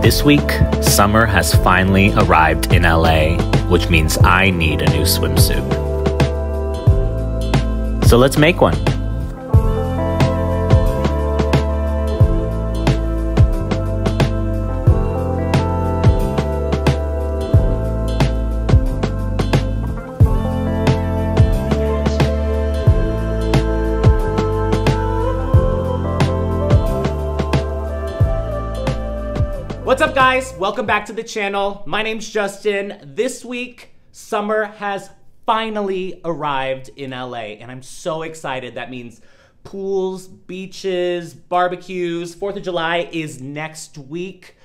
This week, summer has finally arrived in LA, which means I need a new swimsuit. So let's make one. What's up, guys? Welcome back to the channel. My name's Justin. This week, summer has finally arrived in LA, and I'm so excited. That means pools, beaches, barbecues. 4th of July is next week.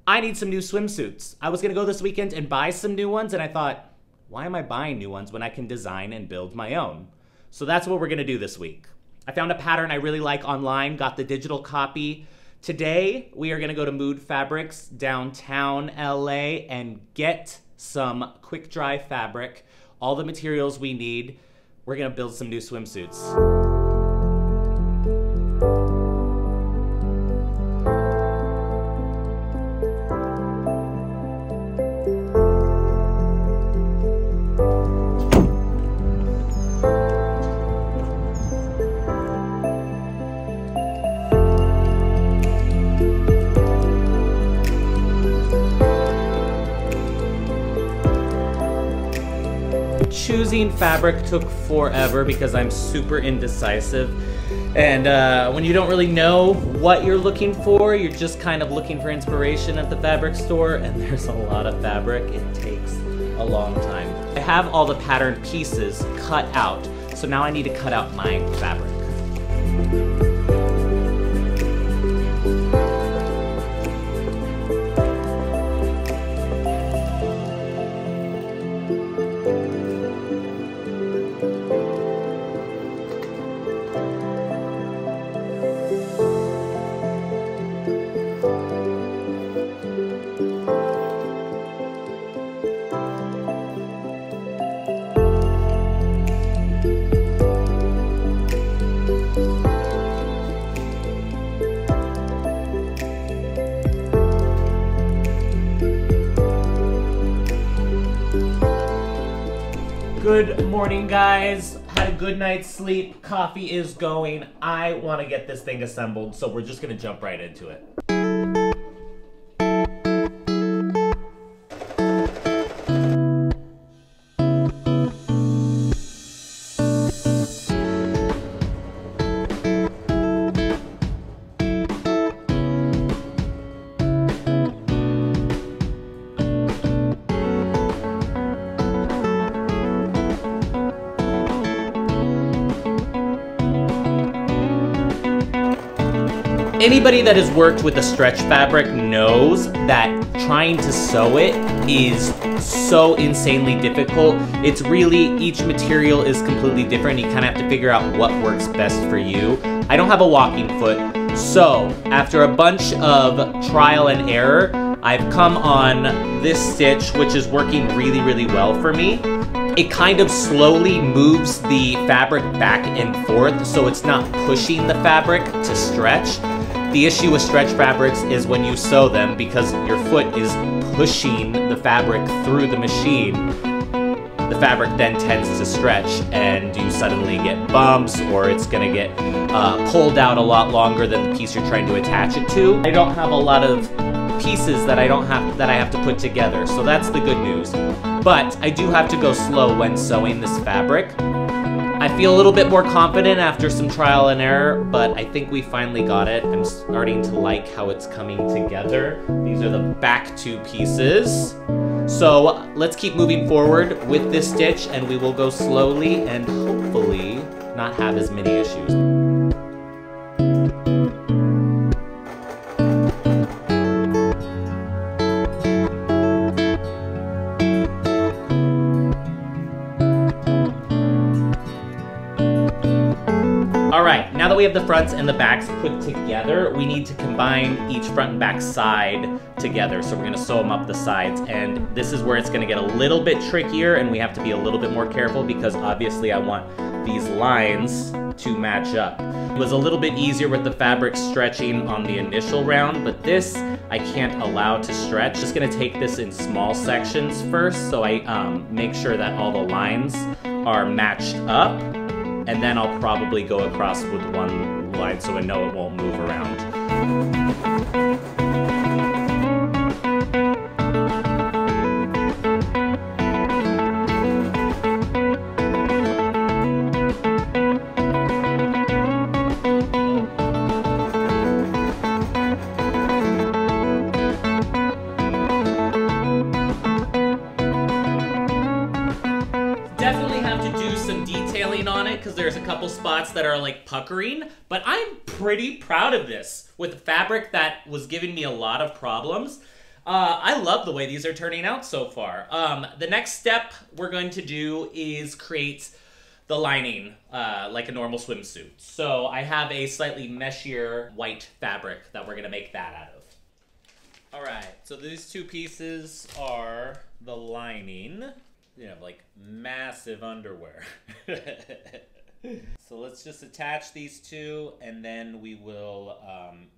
I need some new swimsuits. I was gonna go this weekend and buy some new ones, and I thought, why am I buying new ones when I can design and build my own? So that's what we're gonna do this week. I found a pattern I really like online, got the digital copy. Today, we are gonna go to Mood Fabrics downtown LA and get some quick dry fabric, all the materials we need. We're gonna build some new swimsuits. Choosing fabric took forever because I'm super indecisive, and when you don't really know what you're looking for, you're just kind of looking for inspiration at the fabric store, and there's a lot of fabric. It takes a long time. I have all the pattern pieces cut out, so now I need to cut out my fabric. Good morning, guys. Had a good night's sleep. Coffee is going. I want to get this thing assembled, so we're just going to jump right into it. Anybody that has worked with a stretch fabric knows that trying to sew it is so insanely difficult. It's really, each material is completely different. You kind of have to figure out what works best for you. I don't have a walking foot, so after a bunch of trial and error, I've come on this stitch, which is working really, really well for me. It kind of slowly moves the fabric back and forth, so it's not pushing the fabric to stretch. The issue with stretch fabrics is when you sew them, because your foot is pushing the fabric through the machine, the fabric then tends to stretch and you suddenly get bumps, or it's gonna get pulled out a lot longer than the piece you're trying to attach it to. I don't have a lot of pieces that I have to put together, so that's the good news. But I do have to go slow when sewing this fabric. I feel a little bit more confident after some trial and error, but I think we finally got it. I'm starting to like how it's coming together. These are the back two pieces. So let's keep moving forward with this stitch, and we will go slowly and hopefully not have as many issues. All right, now that we have the fronts and the backs put together, we need to combine each front and back side together. So we're gonna sew them up the sides, and this is where it's gonna get a little bit trickier, and we have to be a little bit more careful because obviously I want these lines to match up. It was a little bit easier with the fabric stretching on the initial round, but this I can't allow to stretch. Just gonna take this in small sections first, so I make sure that all the lines are matched up, and then I'll probably go across with one line so I know it won't move around. Definitely have to do some detailing on it because there's a couple spots that are like puckering, but I'm pretty proud of this with fabric that was giving me a lot of problems. I love the way these are turning out so far. The next step we're going to do is create the lining like a normal swimsuit. So I have a slightly meshier white fabric that we're gonna make that out of. All right, so these two pieces are the lining. You know, like massive underwear. So let's just attach these two, and then we will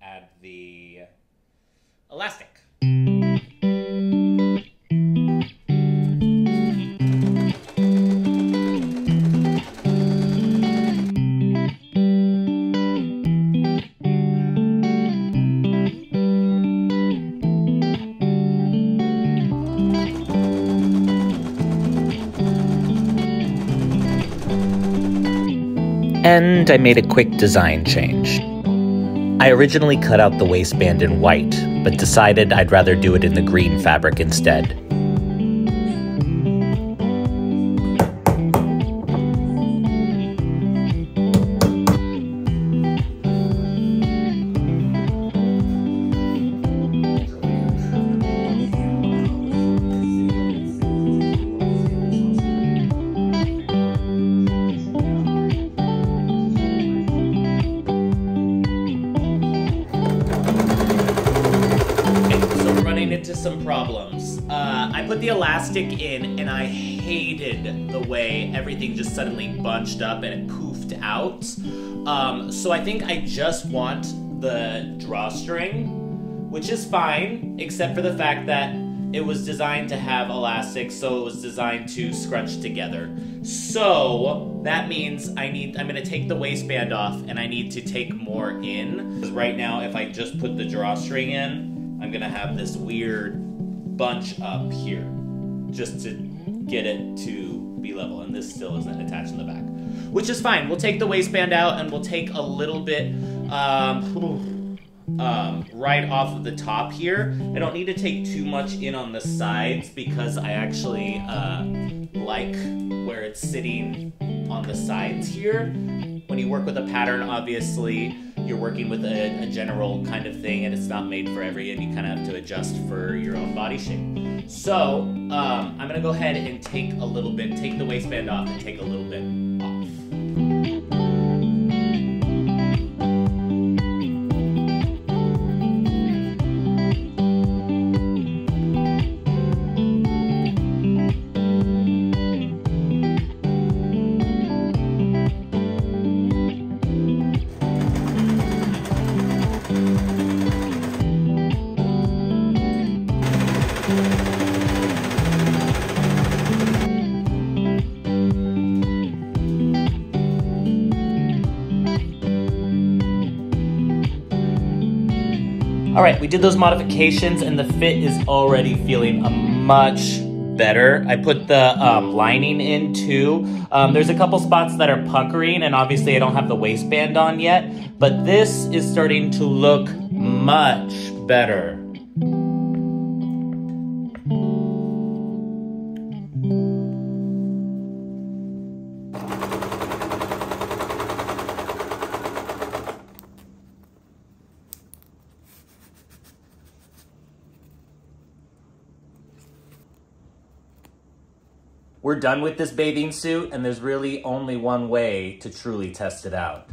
add the elastic. And I made a quick design change. I originally cut out the waistband in white, but decided I'd rather do it in the green fabric instead. Into some problems. I put the elastic in and I hated the way everything just suddenly bunched up and it poofed out. So I think I just want the drawstring, which is fine, except for the fact that it was designed to have elastic, so it was designed to scrunch together. So that means I'm gonna take the waistband off and I need to take more in. Because right now, if I just put the drawstring in, I'm gonna have this weird bunch up here just to get it to be level, and this still isn't attached in the back, which is fine. We'll take the waistband out and we'll take a little bit right off of the top here. I don't need to take too much in on the sides because I actually like where it's sitting on the sides here. When you work with a pattern, obviously you're working with a general kind of thing, and it's not made for every, and you kind of have to adjust for your own body shape. So I'm gonna go ahead and take the waistband off and take a little bit off. All right, we did those modifications and the fit is already feeling much better. I put the lining in too. There's a couple spots that are puckering, and obviously I don't have the waistband on yet, but this is starting to look much better. We're done with this bathing suit, and there's really only one way to truly test it out.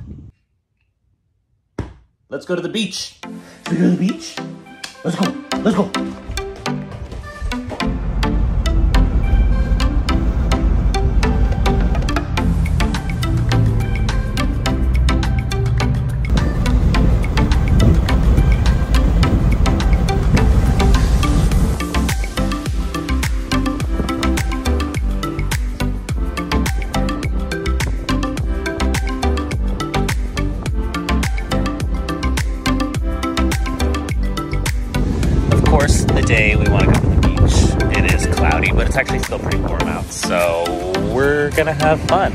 Let's go to the beach. Should we go to the beach? Let's go. Let's go. The day we want to go to the beach, it is cloudy, but it's actually still pretty warm out, so we're gonna have fun.